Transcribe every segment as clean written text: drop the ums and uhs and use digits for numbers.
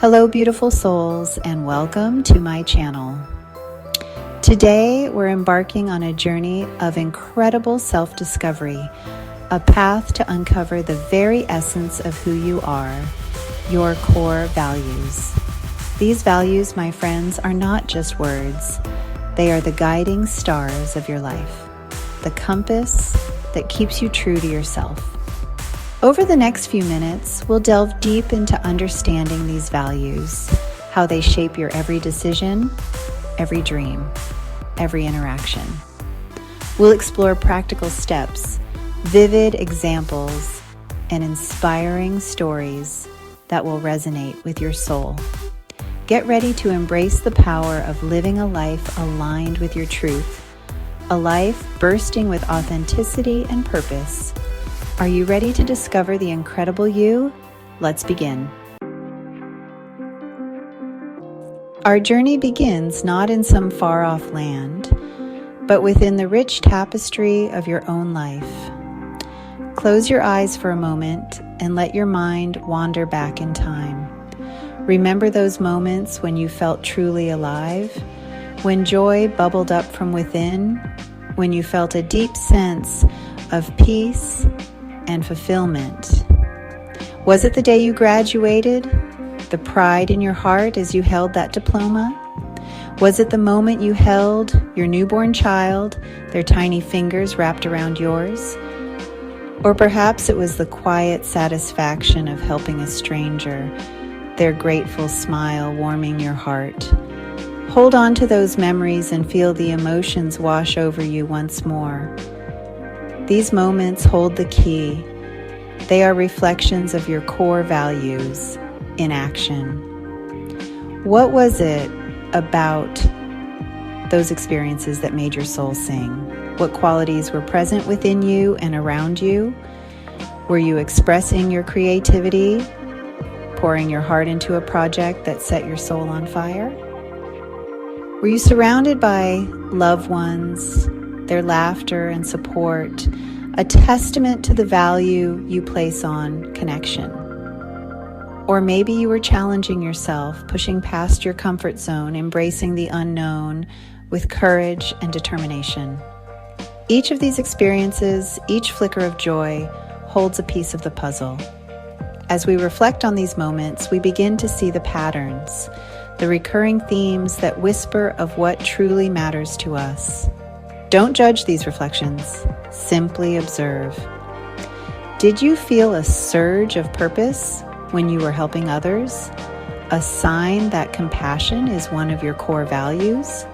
Hello, beautiful souls, and welcome to my channel. Today, we're embarking on a journey of incredible self-discovery, a path to uncover the very essence of who you are, your core values. These values, my friends, are not just words. They are the guiding stars of your life, the compass that keeps you true to yourself. Over the next few minutes, we'll delve deep into understanding these values, how they shape your every decision, every dream, every interaction. We'll explore practical steps, vivid examples, and inspiring stories that will resonate with your soul. Get ready to embrace the power of living a life aligned with your truth, a life bursting with authenticity and purpose. Are you ready to discover the incredible you? Let's begin. Our journey begins not in some far-off land, but within the rich tapestry of your own life. Close your eyes for a moment and let your mind wander back in time. Remember those moments when you felt truly alive, when joy bubbled up from within, when you felt a deep sense of peace and fulfillment. Was it the day you graduated? The pride in your heart as you held that diploma? Was it the moment you held your newborn child, their tiny fingers wrapped around yours? Or perhaps it was the quiet satisfaction of helping a stranger, their grateful smile warming your heart. Hold on to those memories and feel the emotions wash over you once more. These moments hold the key. They are reflections of your core values in action. What was it about those experiences that made your soul sing? What qualities were present within you and around you? Were you expressing your creativity, pouring your heart into a project that set your soul on fire? Were you surrounded by loved ones, their laughter and support, a testament to the value you place on connection? Or maybe you were challenging yourself, pushing past your comfort zone, embracing the unknown with courage and determination. Each of these experiences, each flicker of joy, holds a piece of the puzzle. As we reflect on these moments, we begin to see the patterns, the recurring themes that whisper of what truly matters to us. Don't judge these reflections, simply observe. Did you feel a surge of purpose when you were helping others? A sign that compassion is one of your core values?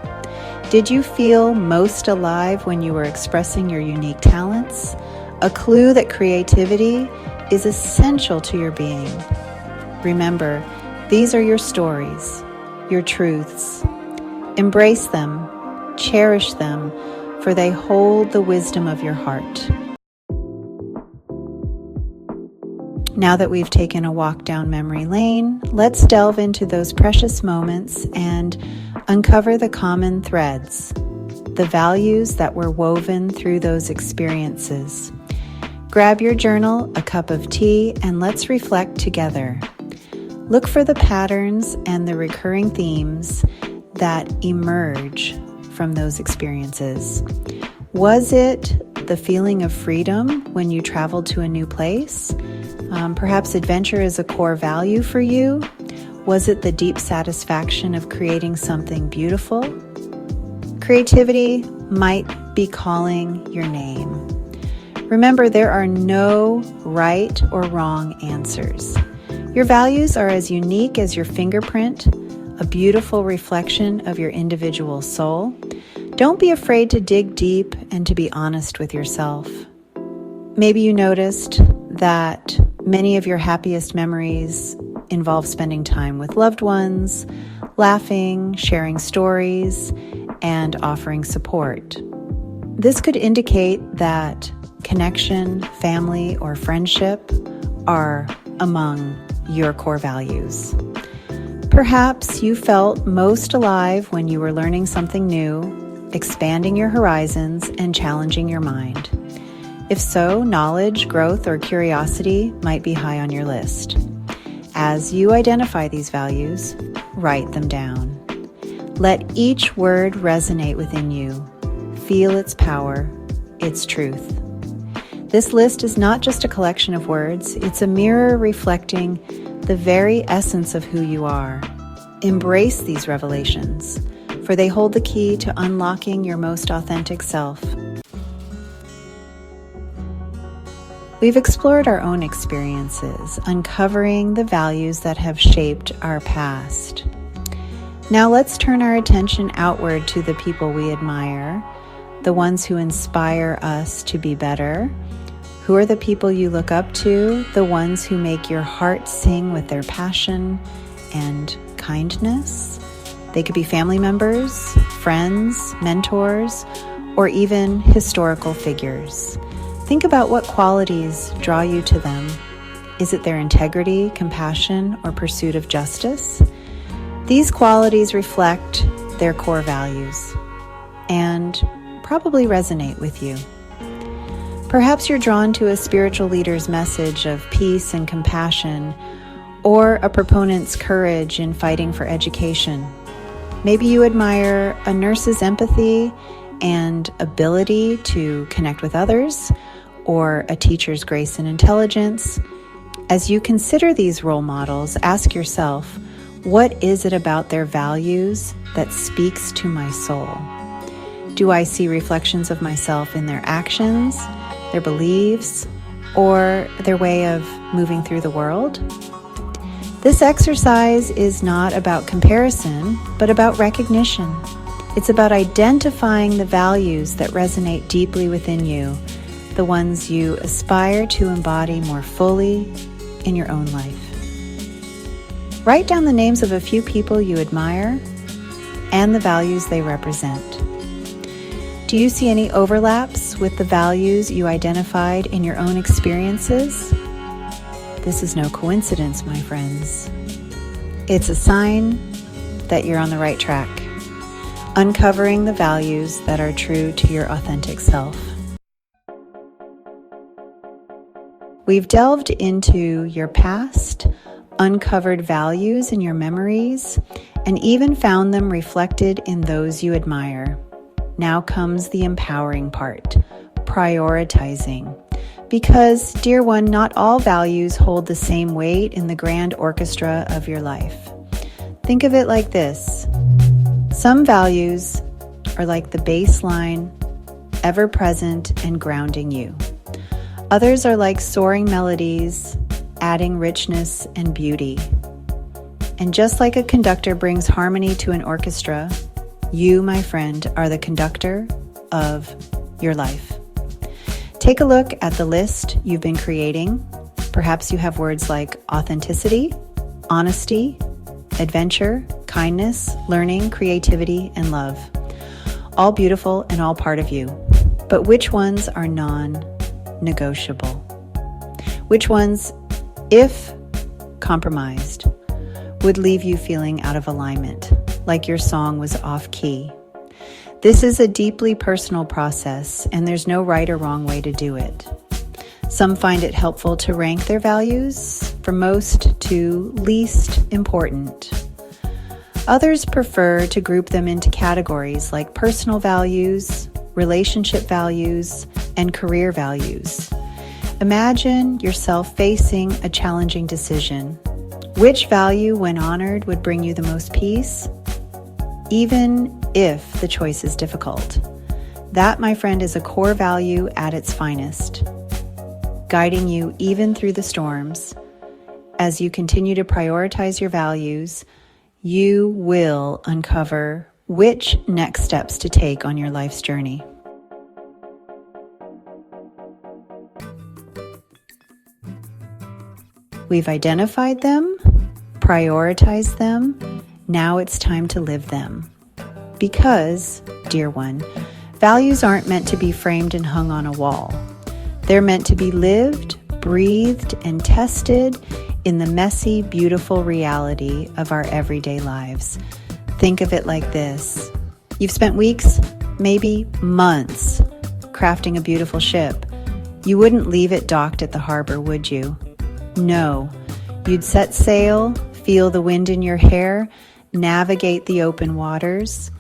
Did you feel most alive when you were expressing your unique talents? A clue that creativity is essential to your being. Remember, these are your stories, your truths. Embrace them, cherish them, for they hold the wisdom of your heart. Now that we've taken a walk down memory lane, let's delve into those precious moments and uncover the common threads, the values that were woven through those experiences. Grab your journal, a cup of tea, and let's reflect together. Look for the patterns and the recurring themes that emerge from those experiences. Was it the feeling of freedom when you traveled to a new place? Perhaps adventure is a core value for you. Was it the deep satisfaction of creating something beautiful? Creativity might be calling your name. Remember, there are no right or wrong answers. Your values are as unique as your fingerprint, a beautiful reflection of your individual soul. Don't be afraid to dig deep and to be honest with yourself. Maybe you noticed that many of your happiest memories involve spending time with loved ones, laughing, sharing stories, and offering support. This could indicate that connection, family, or friendship are among your core values. Perhaps you felt most alive when you were learning something new, expanding your horizons, and challenging your mind. If so, knowledge, growth, or curiosity might be high on your list. As you identify these values, write them down. Let each word resonate within you. Feel its power, its truth. This list is not just a collection of words, it's a mirror reflecting the very essence of who you are. Embrace these revelations, for they hold the key to unlocking your most authentic self. We've explored our own experiences, uncovering the values that have shaped our past. Now let's turn our attention outward to the people we admire, the ones who inspire us to be better. Who are the people you look up to, the ones who make your heart sing with their passion and kindness? They could be family members, friends, mentors, or even historical figures. Think about what qualities draw you to them. Is it their integrity, compassion, or pursuit of justice? These qualities reflect their core values and probably resonate with you. Perhaps you're drawn to a spiritual leader's message of peace and compassion, or a proponent's courage in fighting for education. Maybe you admire a nurse's empathy and ability to connect with others, or a teacher's grace and intelligence. As you consider these role models, ask yourself, what is it about their values that speaks to my soul? Do I see reflections of myself in their actions, their beliefs, or their way of moving through the world? This exercise is not about comparison, but about recognition. It's about identifying the values that resonate deeply within you, the ones you aspire to embody more fully in your own life. Write down the names of a few people you admire and the values they represent. Do you see any overlaps with the values you identified in your own experiences? This is no coincidence, my friends. It's a sign that you're on the right track, uncovering the values that are true to your authentic self. We've delved into your past, uncovered values in your memories, and even found them reflected in those you admire. Now comes the empowering part, prioritizing. Because, dear one, not all values hold the same weight in the grand orchestra of your life. Think of it like this. Some values are like the bass line, ever present and grounding you. Others are like soaring melodies, adding richness and beauty. And just like a conductor brings harmony to an orchestra, you, my friend, are the conductor of your life. Take a look at the list you've been creating. Perhaps you have words like authenticity, honesty, adventure, kindness, learning, creativity, and love. All beautiful and all part of you. But which ones are non-negotiable? Which ones, if compromised, would leave you feeling out of alignment, like your song was off key? This is a deeply personal process, and there's no right or wrong way to do it. Some find it helpful to rank their values from most to least important. Others prefer to group them into categories like personal values, relationship values, and career values. Imagine yourself facing a challenging decision. Which value, when honored, would bring you the most peace, even if the choice is difficult? That, my friend, is a core value at its finest, guiding you even through the storms. As you continue to prioritize your values, you will uncover which next steps to take on your life's journey. We've identified them, prioritized them. Now it's time to live them. Because, dear one, values aren't meant to be framed and hung on a wall. They're meant to be lived, breathed, and tested in the messy, beautiful reality of our everyday lives. Think of it like this. You've spent weeks, maybe months, crafting a beautiful ship. You wouldn't leave it docked at the harbor, would you? No, You'd set sail, feel the wind in your hair, navigate the open waters.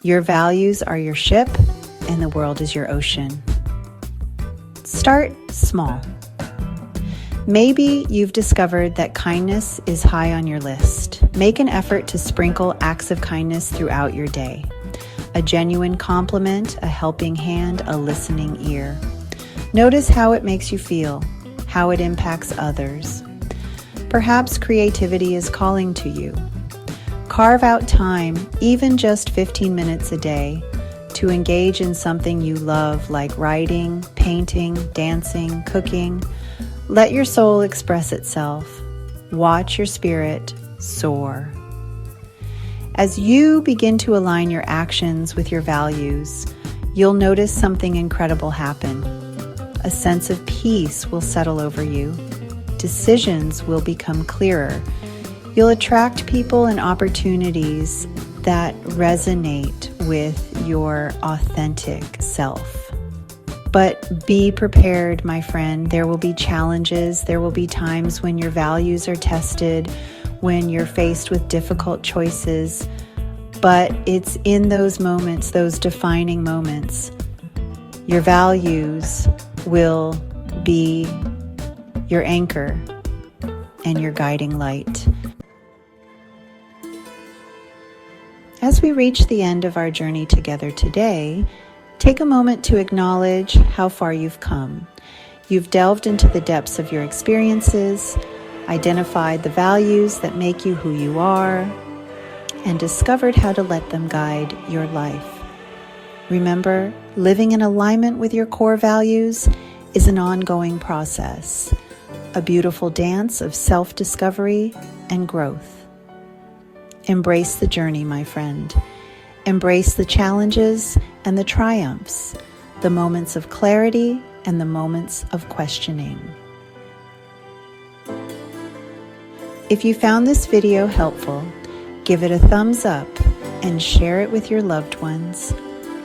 Your values are your ship, and the world is your ocean. Start small. Maybe you've discovered that kindness is high on your list. Make an effort to sprinkle acts of kindness throughout your day. A genuine compliment, a helping hand, a listening ear. Notice how it makes you feel, how it impacts others. Perhaps creativity is calling to you. Carve out time, even just 15 minutes a day, to engage in something you love like writing, painting, dancing, cooking. Let your soul express itself. Watch your spirit soar. As you begin to align your actions with your values, you'll notice something incredible happen. A sense of peace will settle over you. Decisions will become clearer. You'll attract people and opportunities that resonate with your authentic self. But be prepared, my friend. There will be challenges. There will be times when your values are tested, when you're faced with difficult choices. But it's in those moments, those defining moments, your values will be your anchor and your guiding light. As we reach the end of our journey together today, take a moment to acknowledge how far you've come. You've delved into the depths of your experiences, identified the values that make you who you are, and discovered how to let them guide your life. Remember, living in alignment with your core values is an ongoing process, a beautiful dance of self-discovery and growth. Embrace the journey, my friend. Embrace the challenges and the triumphs, the moments of clarity and the moments of questioning. If you found this video helpful, give it a thumbs up and share it with your loved ones.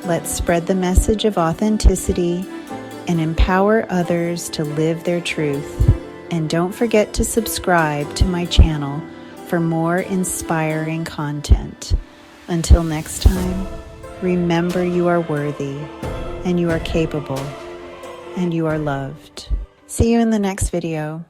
Let's spread the message of authenticity and empower others to live their truth. And don't forget to subscribe to my channel for more inspiring content. Until next time, remember you are worthy, and you are capable, and you are loved. See you in the next video.